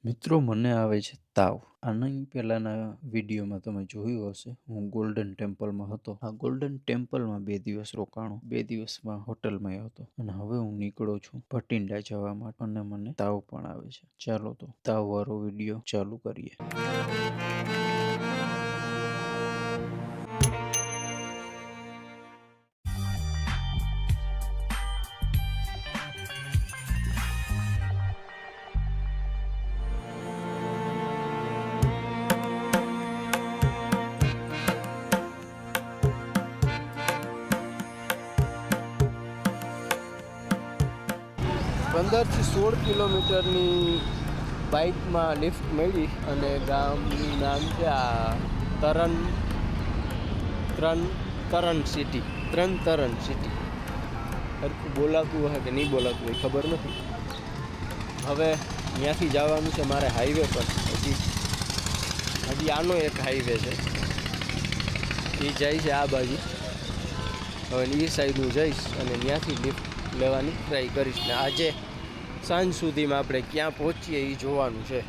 મિત્રો મને આવે છે તાવ. આના પહેલાના વિડીયોમાં તમે જોયું હશે હું ગોલ્ડન ટેમ્પલમાં હતો. આ ગોલ્ડન ટેમ્પલમાં 2 દિવસ રોકાણો. 2 દિવસમાં હોટલમાં હતો અને હવે હું નીકળું છું ભટિંડા જવા માટે અને મને તાવ પણ આવે છે. ચાલો તો તાવ વાળો વિડીયો ચાલુ કરીએ. 15 થી 16 કિલોમીટરની બાઇકમાં લિફ્ટ મળી અને ગામનું નામ છે આ તરણ સિટી. સરખું બોલાતું હોય કે નહીં બોલાતું હોય ખબર નથી. હવે ત્યાંથી જવાનું છે મારે હાઈવે પર. હજી આનો એક હાઈવે છે, એ જાય છે આ બાજુ. હવે એ સાઈડ હું જઈશ અને ત્યાંથી લિફ્ટ લેવાની ટ્રાય કરીશ ને આજે સાંજ સુધીમાં આપણે ક્યાં પહોંચીએ એ જોવાનું છે.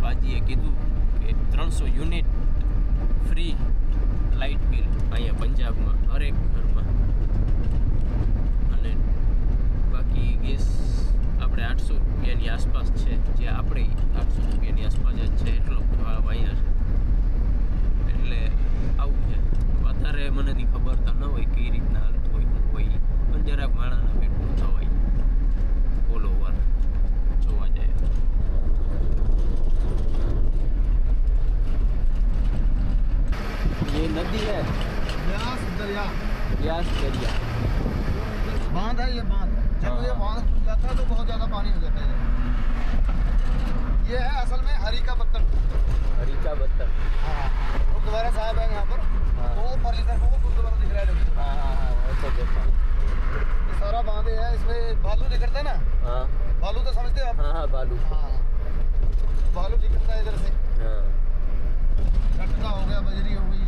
બાજીએ કીધું કે 300 યુનિટ ફ્રી લાઇટ બિલ અહીંયા પંજાબમાં હરેક ઘરમાં, અને બાકી ગેસ આપણે 800 રૂપિયાની આસપાસ છે, જે આપણે 800 રૂપિયાની આસપાસ જ છે એટલો ભાવ અહીંયા છે. એટલે આવું છે. વધારે મને ખબર તો ન હોય કઈ રીતના હાલતું હોય શું હોય, પણ જરાક માણાના પેટનું થવાય ઓલ ઓવર જોવા જાય. ये नदी है ब्यास दरिया, ब्यास दरिया. बांध है ये बांध. जब ये बांध खुल जाता है तो बहुत ज़्यादा पानी हो जाता है. ये है असल में हरी का बत्तख. हरी का बत्तख. हाँ, गुरुद्वारा साहब है यहाँ पर. हाँ. वो ऊपर इधर को गुरुद्वारा दिख रहा है. देखिए. हाँ वैसे देखा. ये सारा बांध है. इसमें भालू निकलता है ना. हाँ भालू तो समझते हो आप? हाँ बालू. हाँ, भालू निकलता है इधर से. हाँ कटका हो गया, बजरी हो गई,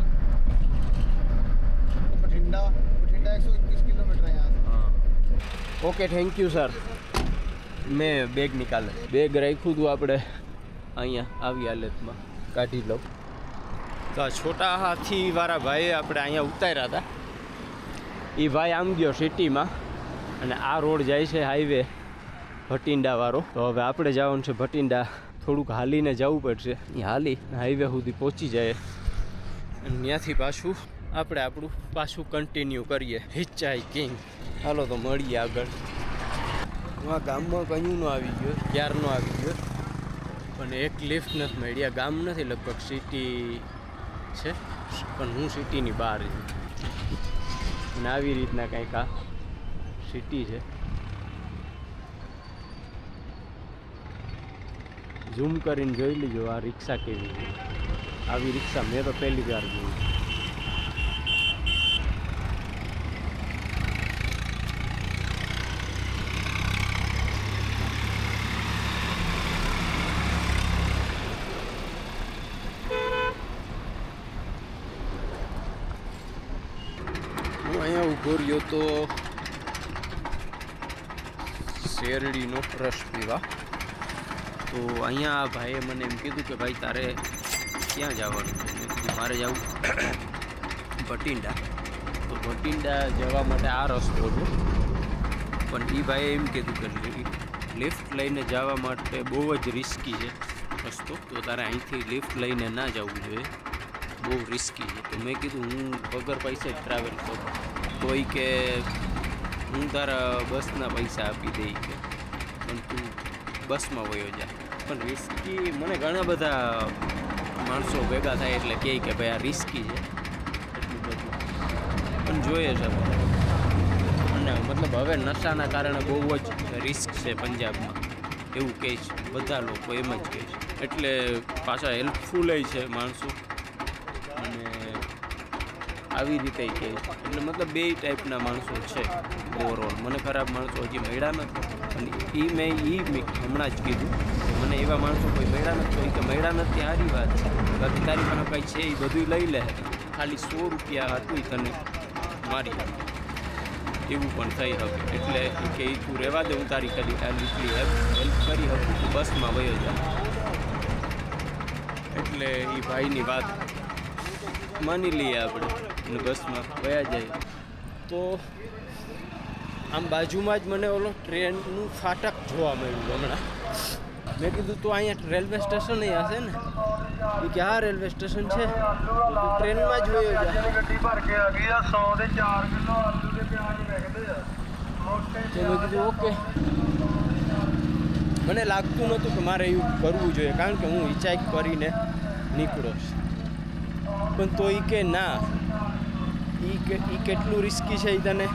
बठिंडा 121 किलोमीटर है यहाँ से. हाँ. Okay thank you sir. મેં બેગ નિકાલે બેગ રાખ્યું હતું આપણે અહીંયા આવી હાલતમાં, કાઢી લઉં. તો આ છોટા હાથીવાળા ભાઈએ આપણે અહીંયા ઉતાર્યા હતા. એ ભાઈ આમ ગયો સિટીમાં અને આ રોડ જાય છે હાઈવે ભટિંડાવાળો. તો હવે આપણે જવાનું છે ભટિંડા. થોડુંક હાલીને જવું પડશે. એ હાલી હાઈવે સુધી પહોંચી જાય અને ત્યાંથી પાછું આપણે આપણું કન્ટિન્યુ કરીએ હિચહાઇકિંગ. હાલો તો મળીએ આગળ. આ ગામમાં કયું નો આવી ગયો, ક્યારનો આવી ગયો, પણ એક લિફ્ટ નથી મળી. આ ગામ નથી, લગભગ સિટી છે, પણ હું સિટીની બહાર છું. અને આવી રીતના કંઈક આ સિટી છે. ઝૂમ કરીને જોઈ લીજો આ રિક્ષા કેવી છે. આવી રિક્ષા મેં તો પહેલી વાર જોઈ. હું અહીંયા ઊભો રહ્યો તો શેરડીનો રસ પીવા. તો અહીંયા આ ભાઈએ મને એમ કીધું કે ભાઈ તારે ક્યાં જવાનું છે. મેં કીધું મારે જવું ભટિંડા. તો ભટિંડા જવા માટે આ રસ્તો છે, પણ એ ભાઈએ એમ કીધું કે લિફ્ટ લઈને જવા માટે બહુ જ રિસ્કી છે રસ્તો. તો તારે અહીંથી લિફ્ટ લઈને ના જવું જોઈએ, બહુ રિસ્કી છે. તો મેં કીધું હું વગર પૈસે જ ટ્રાવેલ કરું. તો એ કે હું તારા બસના પૈસા આપી દઈ કે, પણ તું બસમાં વયો જા. પણ રિસ્કી, મને ઘણા બધા માણસો ભેગા થાય એટલે કહે કે ભાઈ આ રિસ્કી છે એટલું બધું, પણ જોઈએ છે. અને મતલબ હવે નશાના કારણે બહુ જ રિસ્ક છે પંજાબમાં એવું કહે છે બધા લોકો, એમ જ કહે છે. એટલે પાછા હેલ્પફુલ છે માણસો અને આવી રીતે કહે છે. એટલે મતલબ બે ટાઈપના માણસો છે. ઓવરઓલ. મને ખરાબ માણસો હજી મળ્યા નથી અને મેં હમણાં જ કીધું કે મને એવા માણસો કોઈ મળ્યા નથી. તો એ કે મળ્યા નથી સારી વાત છે, બાકી તારી પાસે કંઈ છે એ બધું લઈ લે, ખાલી 100 રૂપિયા હતું તને મારી એવું પણ થઈ શકે. એટલે કે એ તું રહેવા દે, હું તારી ખાલી એટલી હેલ્પ કરી શકું, તું બસમાં વયો જા. એટલે એ ભાઈની વાત માની લઈએ આપણે અને બસમાં વયા જાય. તો આમ બાજુમાં જ મને ઓલો ટ્રેનનું ફાટક જોવા મળ્યું હમણાં. મેં કીધું તું અહીંયા રેલવે સ્ટેશન હશે ને? એ કે હા રેલવે સ્ટેશન છે, તો તું ટ્રેનમાં જ વયો જા. ਗੱਡੀ ਭਰ ਕੇ ਆ ਗਈ ਆ 100 ਦੇ 4 ਕਿਲੋ ਆਲੂ ਦੇ ਪਿਆਜ਼ ਵਿਕਦੇ ਆ તો મેં કીધું ઓકે. મને લાગતું નહોતું કે મારે એવું કરવું જોઈએ, કારણ કે હું હિચાઈક કરીને નીકળો છું. પણ તો એ કે ના, એ કેટલું રિસ્કી છે એ તને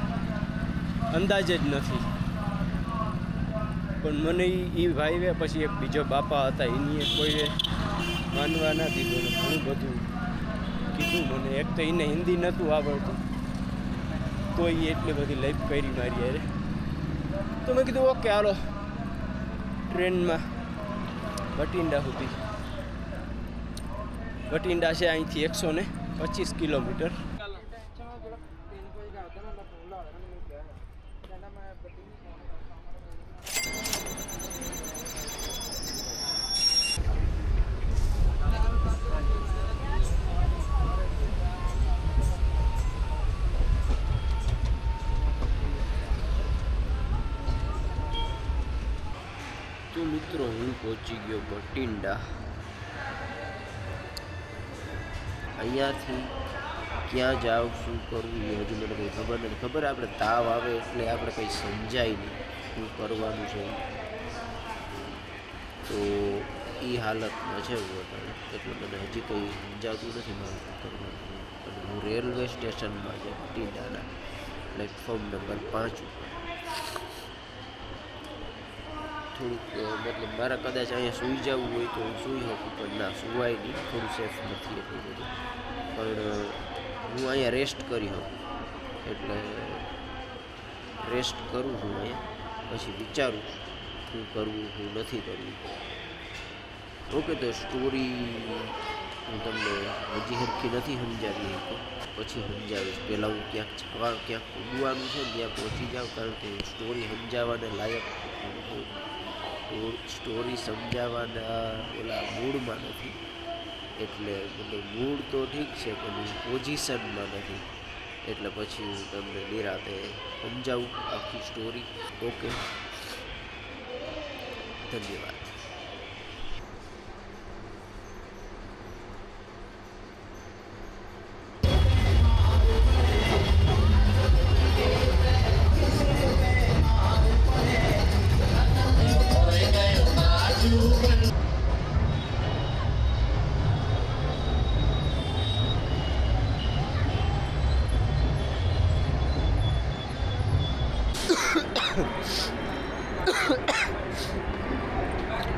અંદાજ જ નથી. પણ મને એ ભાઈએ પછી એક બીજો બાપા હતા, એની કોઈએ માનવા ના દીધું ને ઘણું બધું કીધું મને. એક તો એને હિન્દી નહોતું આવડતું, તો એ એટલી બધી લાઈફ કરી મારી યારે. તો મેં કીધું ઓકે હાલો ટ્રેનમાં બઠિંડા સુધી. બઠિંડા છે અહીંથી 125 કિલોમીટર. તો મિત્રો હું પહોંચી ગયો બઠિંડા. અહીંયાથી ક્યાં જાવ, શું કરવું એ હજુ મને કંઈ ખબર નથી. ખબર આપણે તાવ આવે એટલે આપણે કંઈ સમજાય નહીં શું કરવાનું છે. તો એ હાલતમાં છે હું અત્યારે, એટલે મને હજી કંઈ સમજાતું નથી મારે શું કરવાનું. અને હું રેલવે સ્ટેશનમાં છે બઠિંડાના, પ્લેટફોર્મ નંબર 5 ઉપર. થોડુંક મતલબ મારે કદાચ અહીંયા સૂઈ જવું હોય તો હું સૂઈ શકું, પણ ના સુવાય નહીં, થોડું સેફ નથી એટલું બધું. પણ હું અહીંયા રેસ્ટ કરી શકું, એટલે રેસ્ટ કરું છું અહીંયા, પછી વિચારું શું કરવું શું નથી કરવું. ઓકે, તો સ્ટોરી હું તમને હજી સરખી નથી સમજાવી શકું, પછી સમજાવીશ. પહેલાં હું ક્યાંક ઉડવાનું છે ત્યાં પહોંચી જાઉં, કારણ કે સ્ટોરી સમજાવવાને લાયક સ્ટોરી સમજાવવાના ઓલા મૂડમાં નથી. એટલે મતલબ મૂડ તો ઠીક છે, પણ હું પોઝિશનમાં નથી. એટલે પછી હું તમને નિરાતે સમજાવું આખી સ્ટોરી. ઓકે, ધન્યવાદ.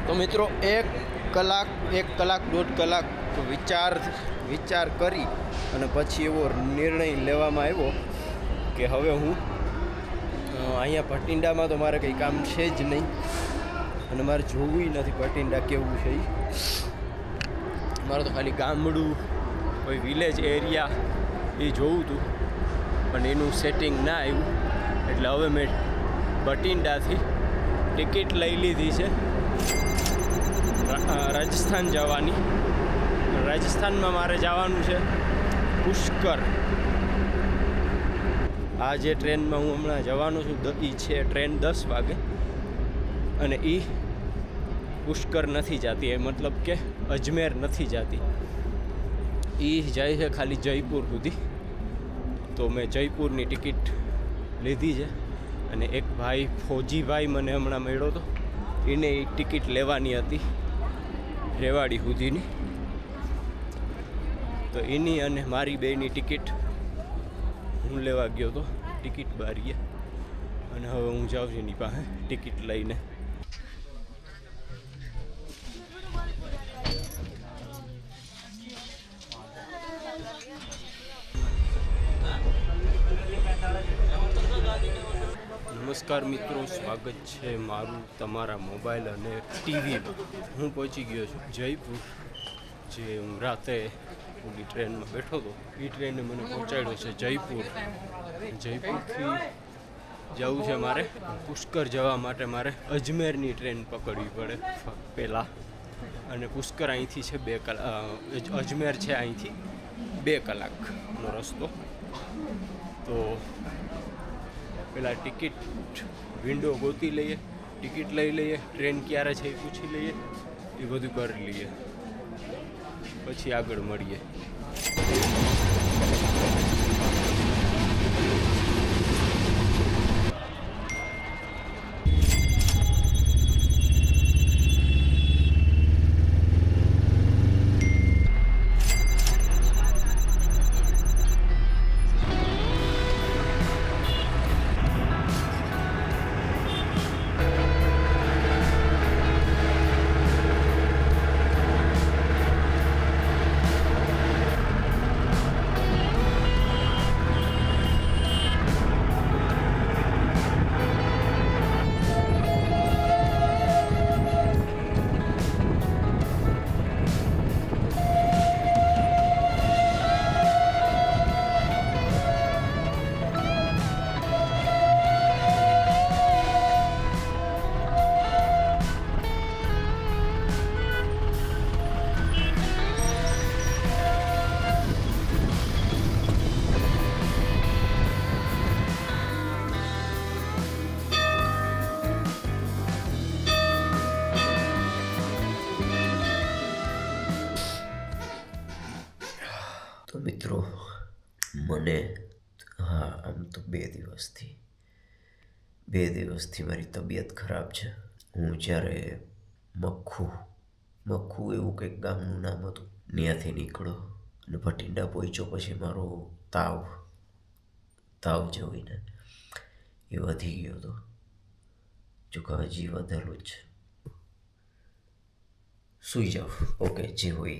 તો મિત્રો 1 કલાક 1.5 કલાક વિચાર કરી અને પછી એવો નિર્ણય લેવામાં આવ્યો કે હવે હું અહીંયા બઠિંડામાં તો મારે કંઈ કામ છે જ નહીં, અને મારે જોવું નથી બઠિંડા કેવું છે. મારે તો ખાલી ગામડું કોઈ વિલેજ એરિયા એ જોવું હતું, પણ એનું સેટિંગ ના આવ્યું. એટલે હવે મેં બઠિંડાથી ટિકિટ લઈ લીધી છે રાજસ્થાન જવાની. રાજસ્થાનમાં મારે જવાનું છે પુષ્કર. આ જે ટ્રેનમાં હું હમણાં જવાનો છું એ છે ટ્રેન 10 વાગે, અને એ પુષ્કર નથી જતી, એ મતલબ કે અજમેર નથી જતી. એ જાય છે ખાલી જયપુર સુધી. તો મેં જયપુરની ટિકિટ લીધી છે, અને એક ભાઈ ફોજીભાઈ મને હમણાં મળ્યો હતો, એને એ ટિકિટ લેવાની હતી રેવાડી સુધીની. તો એની અને મારી બેની ટિકિટ હું લેવા ગયો હતો ટિકિટ બારીએ, અને હવે હું જાઉં છું એની પાસે ટિકિટ લઈને. નમસ્કાર મિત્રો, સ્વાગત છે મારું તમારા મોબાઈલ અને ટીવીમાં. હું પહોંચી ગયો છું જયપુર. જે હું રાતે ઓલી ટ્રેનમાં બેઠો હતો એ ટ્રેને મને પહોંચાડ્યો છે જયપુર. જયપુરથી જવું છે મારે પુષ્કર જવા માટે. મારે અજમેરની ટ્રેન પકડવી પડે પહેલાં, અને પુષ્કર અહીંથી છે 2 કલાક, અજમેર છે અહીંથી 2 કલાકનો રસ્તો. તો પહેલાં ટિકિટ વિન્ડો ગોતી લઈએ, ટિકિટ લઈ લઈએ, ટ્રેન ક્યારે છે એ પૂછી લઈએ, એ બધું કરી લઈએ, પછી આગળ મળીએ. તો મિત્રો મને આમ તો 2 દિવસથી મારી તબિયત ખરાબ છે. હું જ્યારે મખ્ખુ એવું કંઈક ગામનું નામ હતું ત્યાંથી નીકળ્યો અને ભટિંડા પહોંચ્યો, પછી મારો તાવ જે હોય ને એ વધી ગયો હતો. જો કે હજી વધેલું જ છે. સૂઈ જાઓ, ઓકે, જે હોય